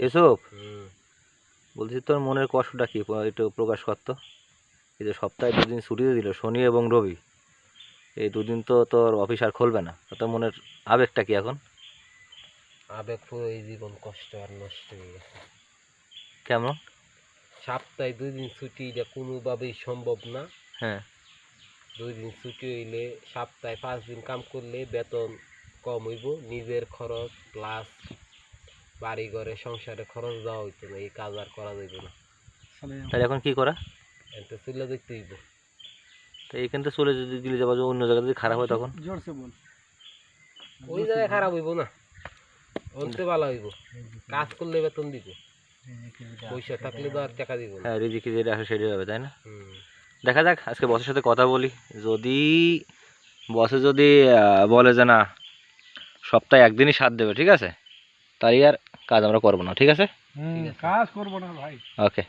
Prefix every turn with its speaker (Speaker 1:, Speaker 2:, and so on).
Speaker 1: এসব বলছি, তোর মনের কষ্টটা কি একটু প্রকাশ করতো। এই যে সপ্তাহে দুদিন ছুটিতে দিল, শনি এবং রবি, এই দুদিন তো তোর অফিস আর খুলবে না, তোর মনের আবেগটা কি এখন?
Speaker 2: আবেগ পুরো এই জীবন কষ্ট আর নষ্ট হয়ে গেছে।
Speaker 1: কেমন?
Speaker 2: সপ্তাহে 2 দিন ছুটি এটা কোনোভাবেই সম্ভব না।
Speaker 1: হ্যাঁ।
Speaker 2: 2 দিন ছুটি হইলে সপ্তাহে 5 দিন কাম করলে বেতন কম হইব, নিজের খরচ প্লাস বাড়ি ঘরে সংসারে খরচ দেওয়া হইতো না, এই কাজ আর করা যাইব না।
Speaker 1: তাহলে এখন কি করা?
Speaker 2: এটা চলে দেখতে হইব।
Speaker 1: তো এইখান থেকে চলে যদি দিলে যাবো, অন্য জায়গায় যদি খারাপ হয় তখন?
Speaker 2: ওই জায়গায় খারাপ হইব না, অন্তে ভালো হইব। কাজ করলে বেতন দিব, পয়সা থাকলে তো আর টাকা দিব না।
Speaker 1: হ্যাঁ, রিজিকে যেটা আসে সেটাই হবে, তাই না? দেখা যাক, আজকে বসের সাথে কথা বলি। যদি বসে যদি বলে যে না, সপ্তাহে একদিনই সাথ দেবে, ঠিক আছে, তাই আর কাজ আমরা করবো না, ঠিক আছে?
Speaker 3: কাজ করবো না ভাই।
Speaker 1: ওকে।